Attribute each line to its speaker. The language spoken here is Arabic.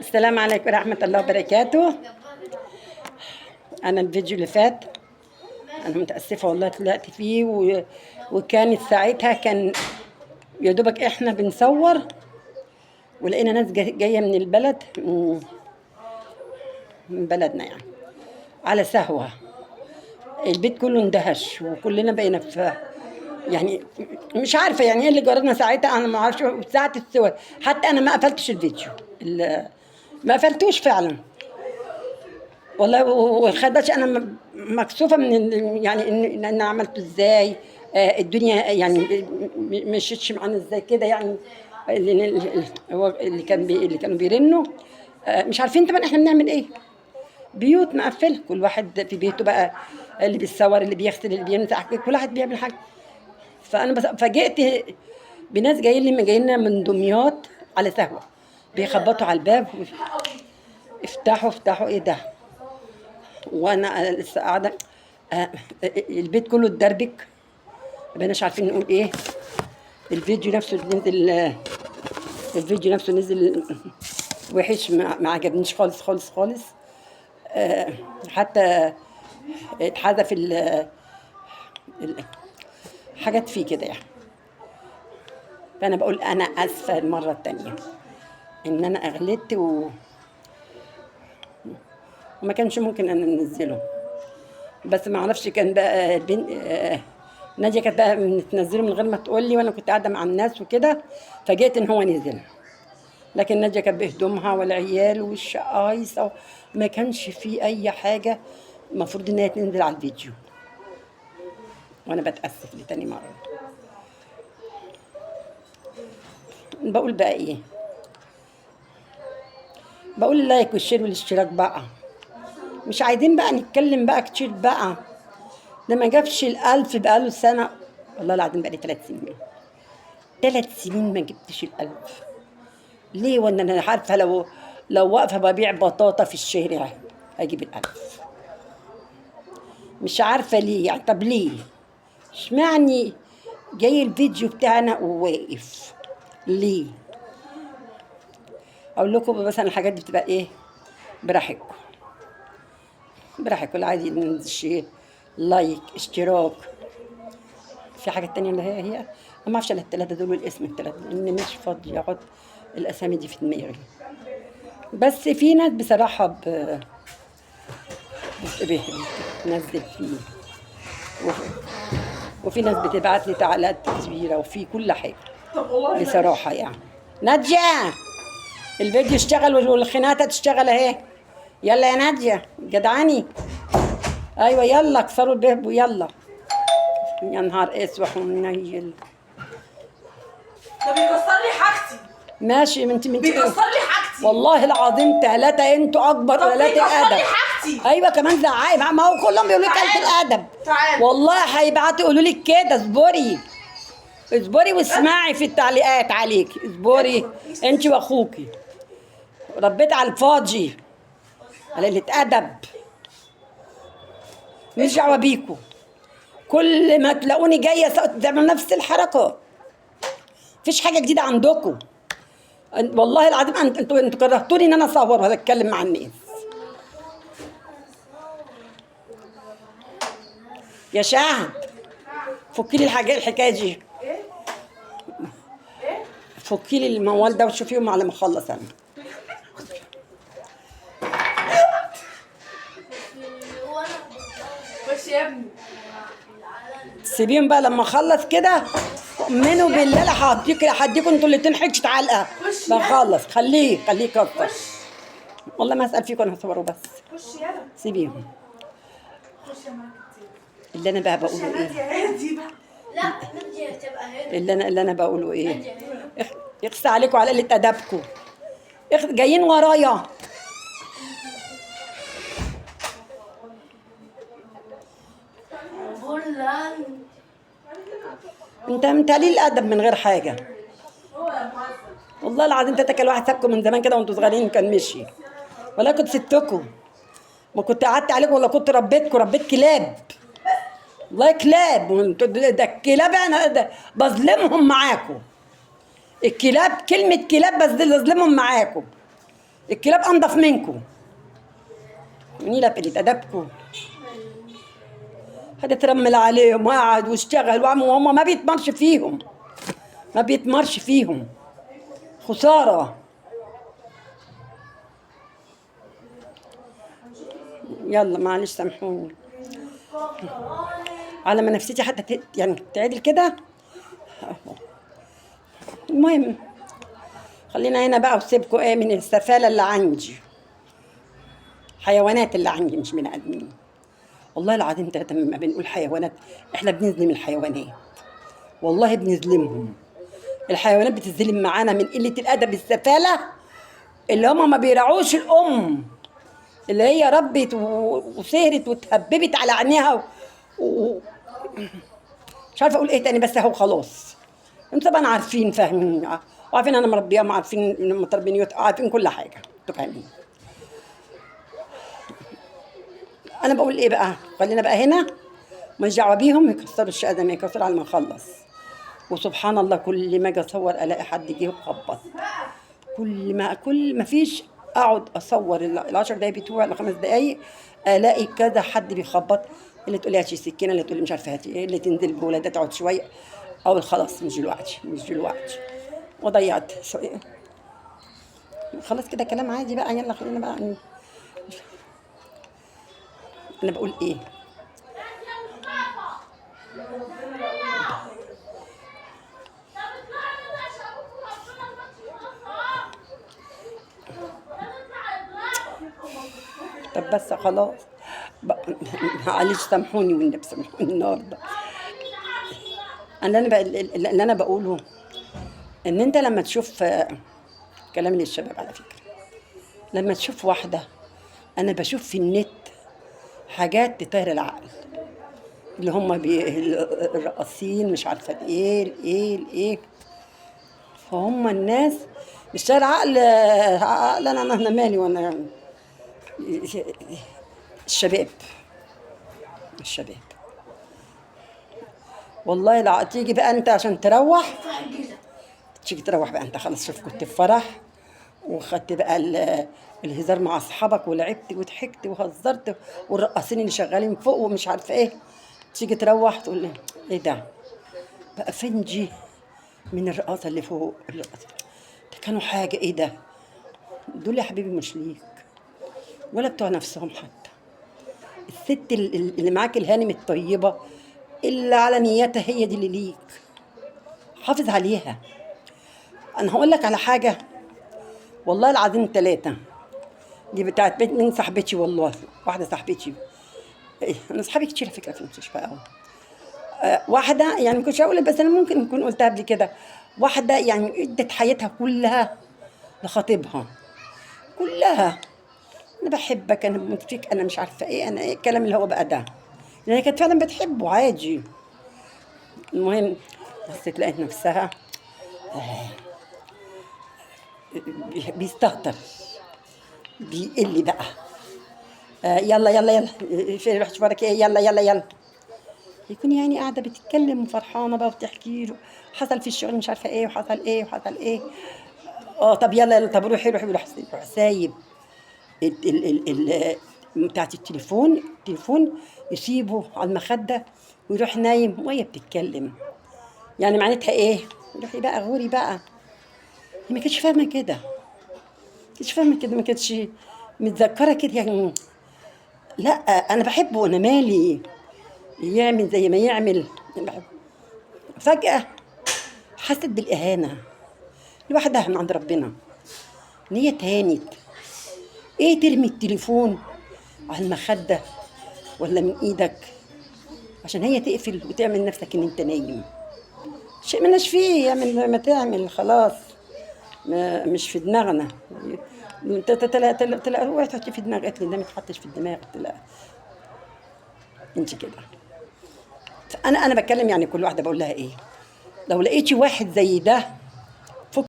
Speaker 1: السلام عليكم ورحمة الله وبركاته. أنا الفيديو اللي فات أنا متأسفة والله طلعت فيه وكانت ساعتها كان يا دوبك إحنا بنصور ولقينا ناس جاية من البلد من بلدنا يعني على سهوة. البيت كله اندهش وكلنا بقينا في يعني مش عارفة يعني ايه اللي جربنا ساعتها. أنا ما أعرفش ساعة الصور حتى أنا ما قفلتش الفيديو ما قفلتوش فعلا والله. وخدش انا مكسوفه من يعني ان انا عملته ازاي. الدنيا يعني مشيتش معانا ازاي كده يعني. اللي كانوا بيرنوا مش عارفين طبعا احنا بنعمل ايه. بيوت مقفله كل واحد في بيته بقى، اللي بيصور اللي بيغسل اللي بيمسح كل واحد بيعمل حاجه. فانا بس فاجئت بناس جايين لنا من دمياط على سهوه بيخبطوا على الباب افتحوا ايه ده. وانا لسه قاعده البيت كله اتدربك ما بقيناش عارفين نقول ايه. الفيديو نفسه نزل وحش، ما عجبنيش خالص خالص خالص. حتى اتحذف حاجات فيه كده يعني. فانا بقول انا اسفه المره التانيه ان انا اغلطت وما كانش ممكن ان ننزله. بس ما اعرفش كان بقى ناديه كانت بقى بتنزله من غير ما تقول لي، وانا كنت قاعده مع الناس وكده فجيت ان هو نزل. لكن ناديه كانت بهدومها والعيال والشقايص ما كانش في اي حاجه المفروض ان هي تنزل على الفيديو. وانا بتاسف لتاني مره. بقول بقى ايه، بقول اللايك والشير والاشتراك بقى. مش عايزين بقى نتكلم بقى كتير بقى. ده ما جابش ال1000 بقاله سنه والله العظيم. بقالي 3 سنين 3 سنين ما جبتش ال1000. ليه؟ وانا انا عارفه لو واقفه ببيع بطاطا في الشارع هجيب ال1000. مش عارفه ليه يعني. طب ليه؟ اشمعني جاي الفيديو بتاعنا وواقف ليه؟ اقول لكم مثلا الحاجات دي بتبقى ايه براحتكم. اللي عايز ينزل شير لايك اشتراك. في حاجات تانية اللي هي انا ما اعرفش الا الثلاثه دول والاسم الثلاثه لان مش فاضيه اقعد الاسامي دي في دماغي. بس في ناس بصراحه بتنزل فيه وفي ناس بتبعت لي تعليقات كبيره وفي كل حاجه بصراحه يعني. ناديه الفيديو اشتغل والخناقه تشتغل اهي. يلا يا ناديه جدعاني. ايوه يلا كسروا الباب ويلا. يا نهار اسود ومنيل.
Speaker 2: ده بيكسر لي حاجتي.
Speaker 1: ماشي من
Speaker 2: بيكسر لي حاجتي
Speaker 1: والله العظيم 3 انتوا اكبر قلالات الادب.
Speaker 2: بيكسر لي حاجتي.
Speaker 1: ايوه كمان زعقي ما هو كلهم بيقولوا لك قلة الادب.
Speaker 2: تعالى
Speaker 1: والله هيبعتوا يقولوا لك كده. اصبري واسمعي في التعليقات عليكي. اصبري انت واخوكي ربيت على الفاضي على قلة ادب. مش دعوه بيكوا. كل ما تلاقوني جايه تعمل نفس الحركه. مفيش حاجه جديده عندكم والله العظيم. انتوا كرهتوني ان انا اصور ولا اتكلم مع الناس. يا شهد فكي لي الحكايه دي. فكي لي الموال ده وشوفيهم على ما اخلص انا.
Speaker 2: خش يا ابني.
Speaker 1: سيبيهم بقى لما اخلص كده. منوا بالله هديكوا انتوا الاتنين حته علقه. بخلص خليه يكتر. والله ما اسال فيكم انا هصوره بس.
Speaker 2: خش يلا.
Speaker 1: سيبيهم.
Speaker 2: خش يا ماما.
Speaker 1: اللي انا بقى بقوله ايه؟
Speaker 2: هادي بقى.
Speaker 3: لا نادية تبقى هادي.
Speaker 1: اللي انا بقوله ايه؟ يخص عليكم على قله ادبكم. جايين ورايا. انت ليه الادب من غير حاجه؟ والله العظيم كان واحد سابكم من زمان كده وانتوا صغيرين كان مشي. ولا كنت سبتكم ما كنت قعدت عليكم ولا كنت ربيت كلاب. والله كلاب. ده الكلاب انا بظلمهم معاكم. الكلاب كلمه كلاب بس بظلمهم معاكم. الكلاب انضف منكم. نيلة قلة ادبكم. هذا ترمل عليهم وقعد واشتغل وعمل وهم ما بيتمرش فيهم. ما بيتمرش فيهم. خسارة. يلا معلش سامحوني. على ما نفسيتي حتى يعني تعدل كده. المهم خلينا هنا بقى وسيبكوا ايه من السفالة اللي عندي. حيوانات اللي عندي مش بني ادمين. والله العظيم تلاتة لما بنقول حيوانات احنا بنظلم الحيوانات. والله بنظلمهم. الحيوانات بتظلم معانا من قلة الأدب السفالة اللي هم ما بيراعوش الأم اللي هي ربت وسهرت وتهببت على عينيها مش عارفة أقول إيه تاني بس أهو خلاص. أنتوا طبعا عارفين فاهمين وعارفين أنا مربيهم وعارفين إن متربيين عارفين كل حاجة. أنتوا فاهمين. أنا بقول إيه بقى؟ خلينا بقى هنا ماليش دعوة بيهم يكسروا الشقة زي ما يكسروا على ما أخلص. وسبحان الله كل ما اجي اصور الاقي حد جه وخبط. كل ما فيش اقعد اصور ال10 دقايق بتوع ال5 دقايق الاقي كذا حد بيخبط. اللي تقول لي هاتي سكينه اللي تقول لي مش عارفه هاتي ايه اللي تنزل بولادها تقعد شويه او خلاص مش دلوقتي مش دلوقتي. وضيعت خلاص كده كلام عادي بقى. يلا خلينا بقى. انا بقول ايه؟ طب بس خلاص معلش سامحوني والنبي سامحوني النهارده. اللي انا بقوله ان انت لما تشوف كلام للشباب على فكره. لما تشوف واحده انا بشوف في النت حاجات تطير العقل اللي هم الرقاصين مش عارفه الايه فهم الناس مش طاير عقل انا مالي وانا الشباب والله لا تيجي بقى انت عشان تروح تيجي تروح بقى انت خلاص شوف كنت في فرح وخدت بقى الهزار مع اصحابك ولعبت وضحكت وهزرت والرقاصين اللي شغالين فوق ومش عارفه ايه. تيجي تروح تقول لي ايه ده بقى فنجي من الرقاصه اللي فوق الرقاصة. ده كانوا حاجه ايه ده دول يا حبيبي مش ليك ولا بتوع نفسهم حتى. الست اللي معاك الهانم الطيبه اللي على نيتها هي دي اللي ليك. حافظ عليها. انا هقول لك على حاجه والله العظيم 3 دي بتاعت بيت من صاحبتي والله واحده صاحبتي. انا اصحابي كتير على فكره في المستشفى قوي. واحده يعني ما كنتش اقول بس انا ممكن اكون قلتها قبل كده. واحده يعني ادت حياتها كلها لخطيبها كلها. انا بحبك انا بموت فيك انا مش عارفه ايه انا ايه الكلام اللي هو بقى ده لان كانت فعلا بتحبه عادي. المهم بس تلاقيت نفسها بيستهتر بيقل بقى. يلا فين رحت فرك ايه يلا يكون يعني قاعده بتتكلم وفرحانه بقى وبتحكي له حصل في الشغل مش عارفه ايه وحصل ايه. طب يلا طب روحي سايب بتاعت التليفون يسيبه على المخده ويروح نايم وهي بتتكلم. يعني معناتها ايه؟ روحي بقى غوري بقى. هي ما كانتش فاهمه كده ما كانتش متذكره كده يعني. لا انا بحبه انا مالي يعمل زي ما يعمل. فجاه حست بالاهانه لوحدها من عند ربنا ان هي تهانت. ايه ترمي التليفون على المخده ولا من ايدك عشان هي تقفل وتعمل نفسك ان انت نايم. شيء مالناش فيه يعمل ما تعمل خلاص مش في دماغنا. تلا اوعي تحطي في دماغك. قالت لي ده ما تحطش في الدماغ. لا انت كده. انا بتكلم يعني كل واحده بقول لها ايه لو لقيتي واحد زي ده